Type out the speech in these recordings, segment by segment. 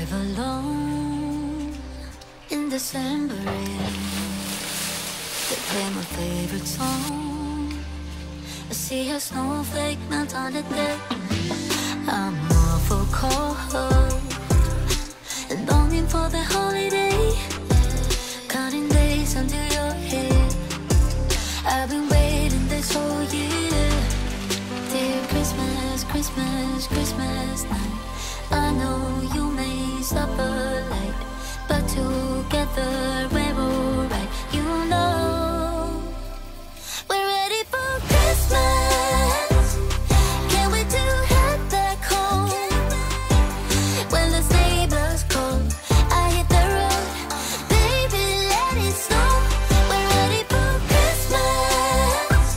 drive alone in December rain. They play my favorite song. I see a snowflake melt on the deck. I'm awful cold and longing for the holiday. Counting days until you're here. I've been waiting this whole year. Dear Christmas, Christmas, Christmas night. I know you may suffer light, but together we're alright. You know we're ready for Christmas. Can't wait to head back home. When the sleigh bells call, I hit the road. Baby, let it snow. We're ready for Christmas.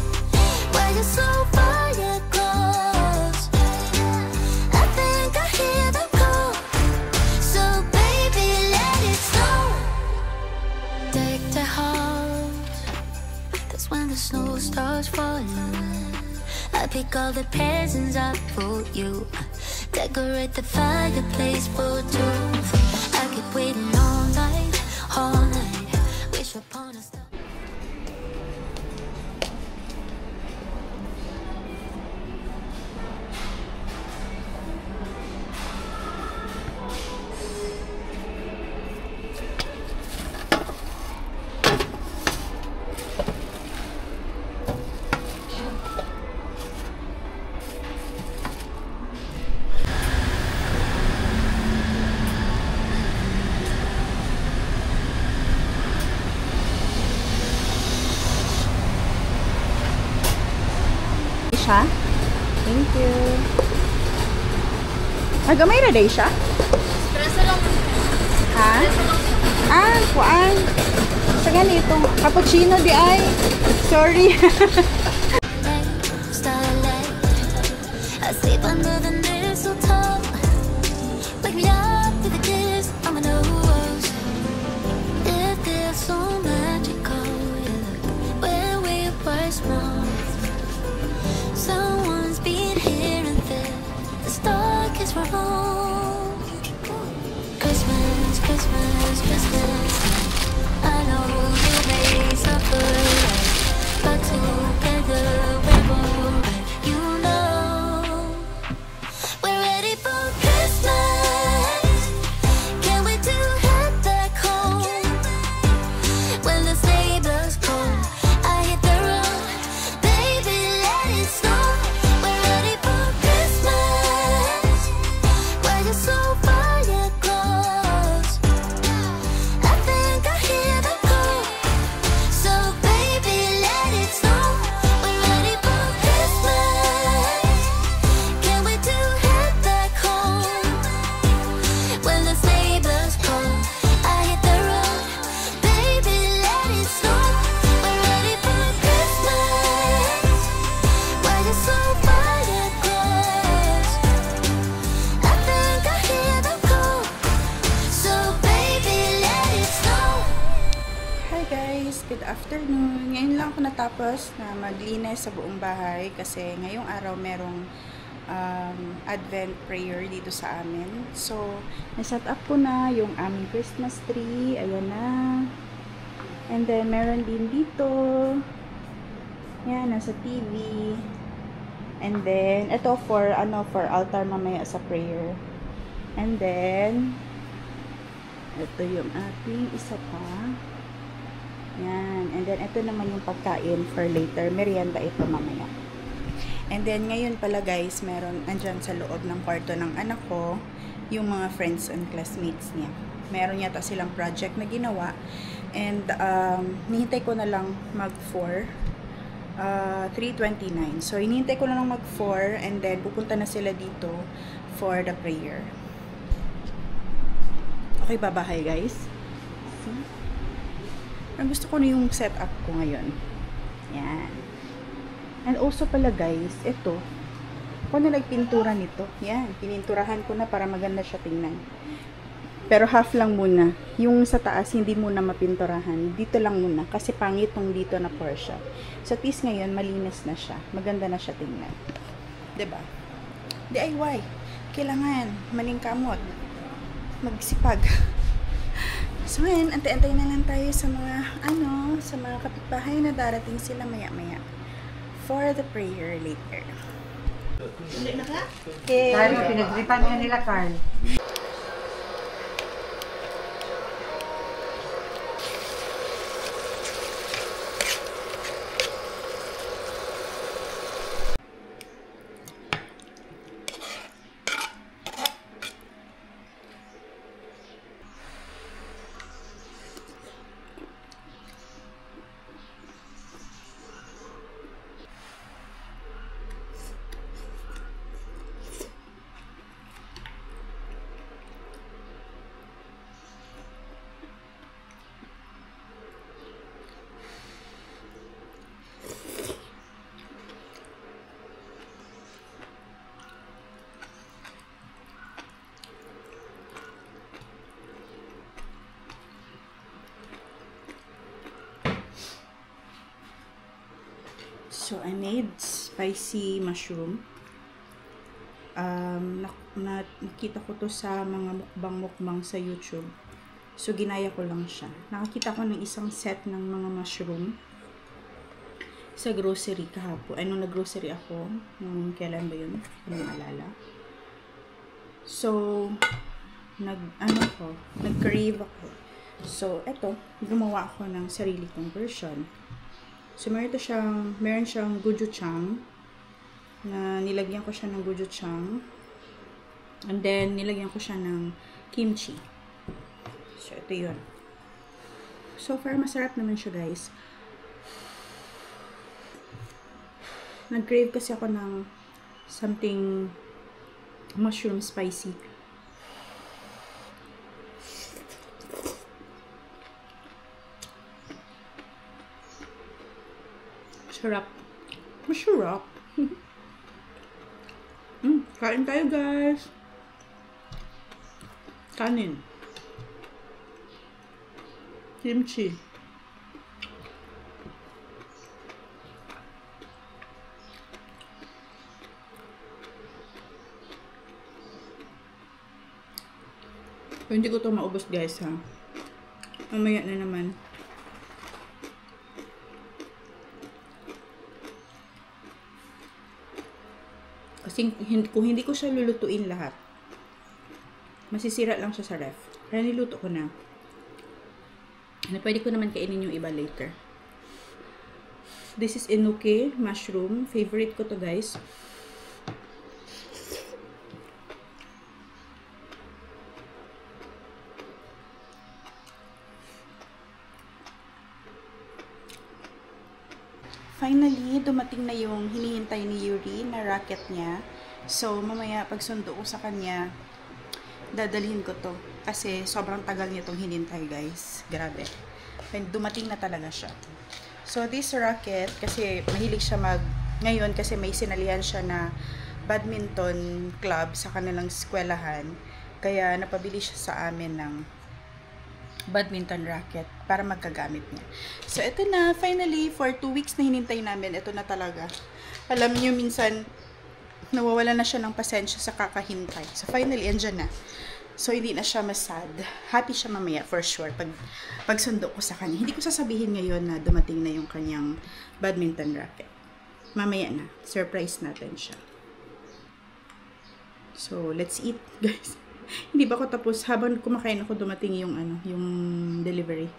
Why you so far yet close? I think I hear them call. So baby, let it snow. Deck the house. That's when the snow starts falling. I pick all the presents up for you. Decorate the fireplace for two. I keep waiting all night, all night. Wish upon a star. Siya. Thank you. Nagamay na day siya? Espresso lang. Ha? Ah, kuan. Sa ganito. Cappuccino di ay. Sorry. Starlight, I sleep under the mistletoe. Wake me up with a kiss on my nose. It feels so magical, yeah. When we were small, someone's been here and there. The star kiss from home. Christmas, Christmas, Christmas. I know you may suffer, but together we're alright. You know we're ready for Christmas. Can't wait to head back home. When the sleigh bells call, I hit the road. Baby, let it snow. We're ready for Christmas. Why you so far yet close? I think I hear them call. So baby, let it snow. We're ready for Christmas. Can't wait to head back home. When the sleigh bells call, I hit the road. Baby, let it snow. We're ready for Christmas. Why you so far yet close? I think I hear them call. So baby, let it snow. Hi guys, good afternoon. Ngayon lang ako natapos na maglinis sa buong bahay kasi ngayong araw merong Advent prayer dito sa amin. So, naset up ko na yung aming Christmas tree. Ayan na. And then, meron din dito. Yan, nasa TV. And then, ito for altar mamaya sa prayer. And then, ito yung ating isa pa. Yan. And then, ito naman yung pagkain for later. Merienda ito mamaya. And then, ngayon pala guys, meron andyan sa loob ng kwarto ng anak ko, yung mga friends and classmates niya. Meron yata silang project na ginawa. And, nihintay ko na lang mag-4. 3:29. So, hinihintay ko na lang mag-4 and then pupunta na sila dito for the prayer. Okay, babahay guys. See? Ang gusto ko na yung setup ko ngayon. Yan. And also pala guys, ito, ako na nagpintura nito. Yan, pininturahan ko na para maganda siya tingnan. Pero half lang muna. Yung sa taas, hindi muna mapinturahan. Dito lang muna. Kasi pangit tong dito na Porsche. So, at least ngayon, malinis na siya. Maganda na siya tingnan. Diba? DIY. Kailangan. Maling kamot. magsipag. So ngayon, antay-antay na lang tayo sa mga, sa mga kapitbahay na darating sila maya-maya for the prayer later. Okay. Carl, pinagripan nga nila, Carl. So, I made spicy mushroom. Nakita ko to sa mga mukbang sa YouTube. So, ginaya ko lang siya. Nakakita ko ng isang set ng mga mushroom sa grocery kahapon. Nung nag-grocery ako, nung kailan ba yun? Hindi maalala. So, nag-crave ako. So, eto, gumawa ako ng sarili kong version. So, meron siyang gochujang na nilagyan ko siya ng gochujang. And then, nilagyan ko siya ng kimchi. So, ito yun. So far, masarap naman siya, guys. Nag-crave kasi ako ng something mushroom spicy. Sarap. Masarap. Kain tayo, guys. Kanin. Kimchi. Hindi ko to maubos, guys, ha. Mamaya na naman. Kasi kung hindi ko siya lulutuin lahat, masisira lang siya sa ref. Kaya niluto ko na. Pwede ko naman kainin yung iba later. This is enoki mushroom. Favorite ko to, guys. Finally, dumating na yung hinihintay ni Yuri na racket niya. So, mamaya pag sundo ko sa kanya, dadalhin ko to. Kasi sobrang tagal niya itong hinintay, guys. Grabe. Dumating na talaga siya. So, this racket, kasi mahilig siya ngayon kasi may sinalihan siya na badminton club sa kanilang eskwelahan. Kaya napabili siya sa amin ng badminton racket para magkagamit niya. So, ito na. Finally, for 2 weeks na hinintay namin, ito na talaga. Alam niyo, minsan, nawawala na siya ng pasensya sa kakahintay. So, finally, andyan na. So, hindi na siya masad. Happy siya mamaya, for sure, pag sundo ko sa kanya. Hindi ko sasabihin ngayon na dumating na yung kanyang badminton racket. Mamaya na. Surprise natin siya. So, let's eat, guys. Hindi ba ako tapos? Habang kumakain ako, dumating yung yung delivery.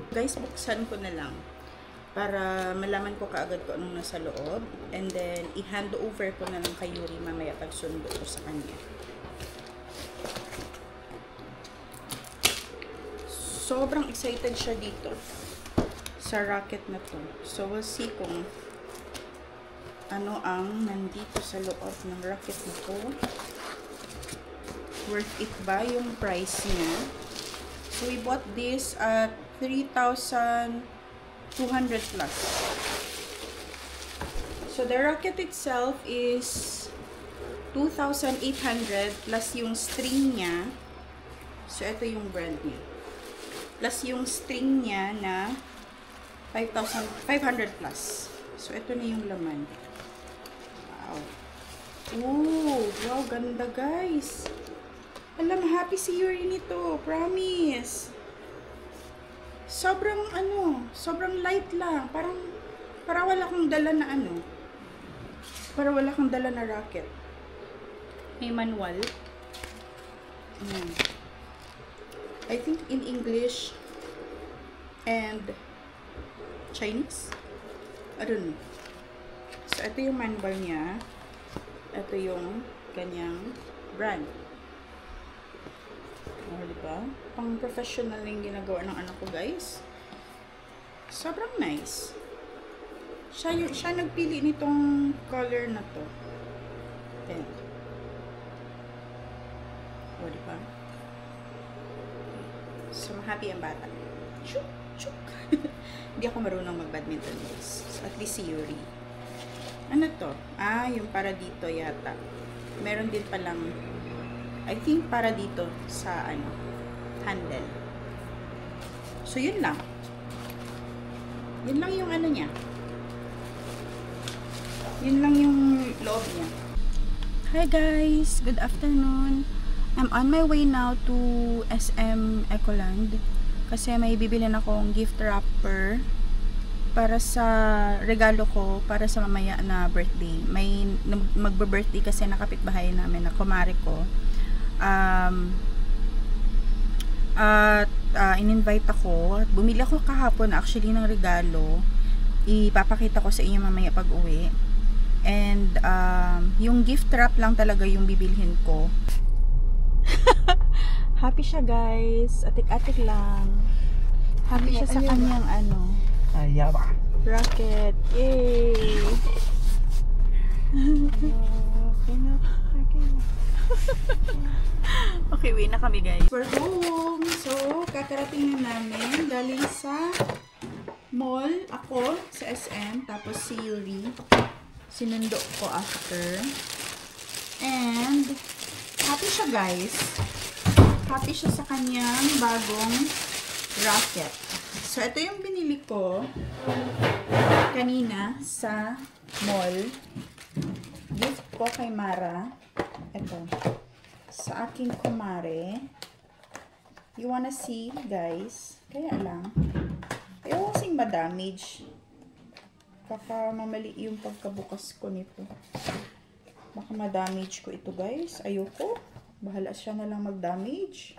Guys, buksan ko na lang para malaman ko kaagad ko anong nasa loob. And then, i-hand over ko na lang kay Yuri mamaya pag sundo ko sa kanya. Sobrang excited siya dito sa racket na to. So, we'll see kung ano ang nandito sa loob ng racket na to. Worth it ba yung price niya? So, we bought this at 3,200 plus. So, the racket itself is 2,800 plus yung string niya. So, ito yung brand niya. Plus yung string niya na 500 plus. So, ito na yung laman. Wow. Oh, wow, ganda guys. Alam, happy si Yuri nito. Promise. Sobrang sobrang light lang. Para wala kang dala na Para wala kang dala na racket. May manual. I think in English and Chinese. I don't know. So, ito yung manual niya. Ito yung kanyang brand. Diba? Pang professional yung ginagawa ng anak ko, guys. Sobrang nice. Siya nagpili nitong color na to. Ayan. Diba? So, happy ang bata. Chuk! Chuk! Hindi ako marunong mag-badminton, guys. So, at least si Yuri. Ano to? Yung para dito yata. Meron din palang, I think para dito sa handle. So, yun lang. Yun lang yung niya. Yun lang yung loob niya. Hi guys! Good afternoon. I'm on my way now to SM Ecoland. Kasi may bibilin akong gift wrapper para sa regalo ko para sa mamaya na birthday. May magbe-birthday kasi na kapitbahay namin na kumare ko. In-invite ako. Bumili ako kahapon actually ng regalo. Ipapakita ko sa inyo mamaya pag uwi. And yung gift wrap lang talaga yung bibilhin ko. Happy siya guys. Atik-atik lang. Happy siya sa kanyang Ayawa. rocket. Yay! Okay, uwi na kami guys. We're home. So, kakarating na namin. Galing sa mall. Ako sa SM. Tapos si Yuri. Sinundo ko after. And happy siya guys. Happy siya sa kanyang bagong racket. So, ito yung binili ko kanina sa mall. Gift ko kay Mara. Ito. Sa aking kumare. You wanna see, guys? Kaya lang. Ayaw kasing ma-damage. Baka mamali yung pagkabukas ko nito. Baka ma-damage ko ito, guys. Ayoko. Bahala siya na lang mag-damage.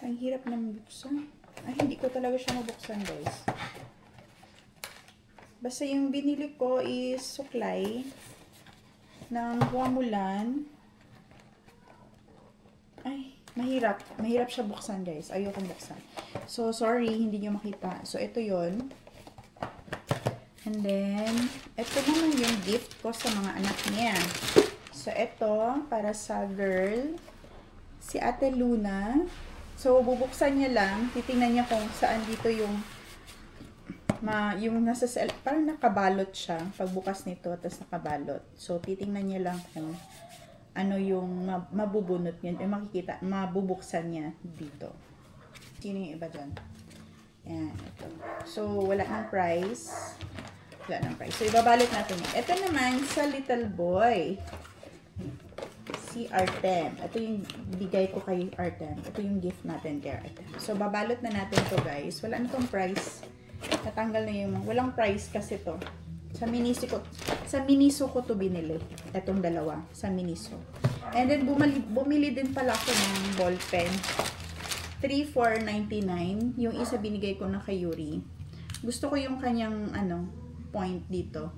Ang hirap na mabuksan. Ay, hindi ko talaga siya mabuksan, guys. Basta yung binili ko is suklay ng Huamulan. Ay, mahirap. Mahirap siya buksan, guys. Ayokong buksan. So, sorry, hindi nyo makita. So, ito yon. And then, ito naman yung gift ko sa mga anak niya. So, ito, para sa girl, si Ate Luna. So, bubuksan niya lang. Titingnan niya kung saan dito yung nasa, parang nakabalot siya. Pagbukas nito, tapos nakabalot. So, titingnan niya lang kung ano yung mabubunot niya. Makikita, mabubuksan niya dito. Sino yung iba dyan? Yan, ito. So, wala ng price. Wala ng price. So, ibabalot natin yan. Ito naman, sa little boy. Si Artem. Ito yung bigay ko kay Artem. Ito yung gift natin kay Artem. So, babalot na natin to guys. Wala na tong price. Natanggal na yung, walang price kasi to. Sa Miniso ko to binili. Itong dalawa. Sa Miniso. And then, bumili din pala ako ng ball pen. 3,499. Yung isa binigay ko na kay Yuri. Gusto ko yung kanyang, point dito.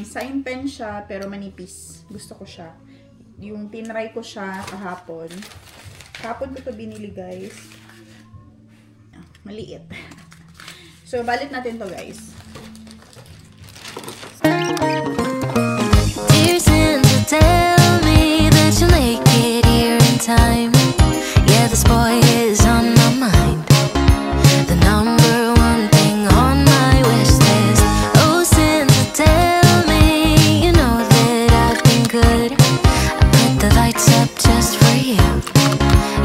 Sign pen siya, pero manipis. Gusto ko siya. Yung tinry ko siya kahapon. Kahapon ko to binili, guys. Maliit. So, balit natin to, guys. Dear Santa, tell me that you'll make it here in time. Yeah, this boy is on my mind. The number one thing on my wish list. Oh, Santa, tell me you know that I've been good. I put the lights up just for you.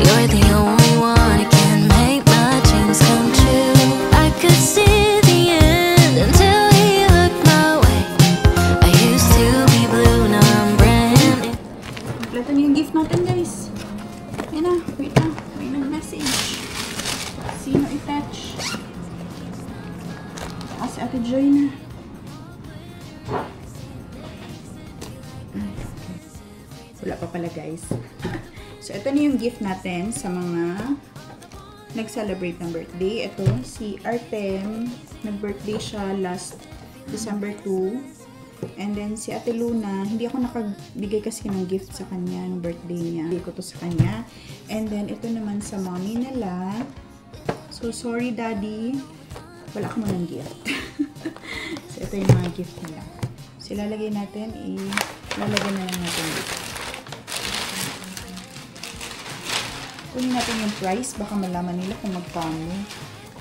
You're the only one who can make my dreams come true. I could see the end Wala pa pala guys. So, ito na yung gift natin sa mga nag-celebrate ng birthday. Ito, si Artem. Nag-birthday siya last December 2. And then, si Ate Luna, hindi ako nakagbigay kasi ng gift sa kanya ng birthday niya. Bigay ko to sa kanya. And then, ito naman sa mommy nila. So, sorry daddy. Wala ka mo ng gift. So, ito yung mga gift nila. So, ilalagay natin, ilalagay na lang natin dito. Kunin natin yung price. Baka malaman nila kung magkano.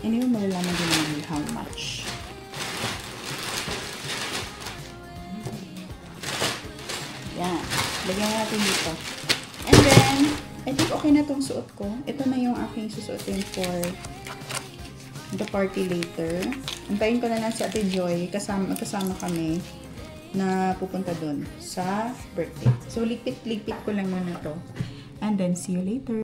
Anyway, malalaman din naman nila how much. Yan. Lagyan natin dito. And then, I think okay na itong suot ko. Ito na yung aking susuotin for the party later. Antayin ko na lang si Ate Joy. Magkasama kami na pupunta dun sa birthday. So, ligpit-ligpit ko lang muna to. And then, see you later.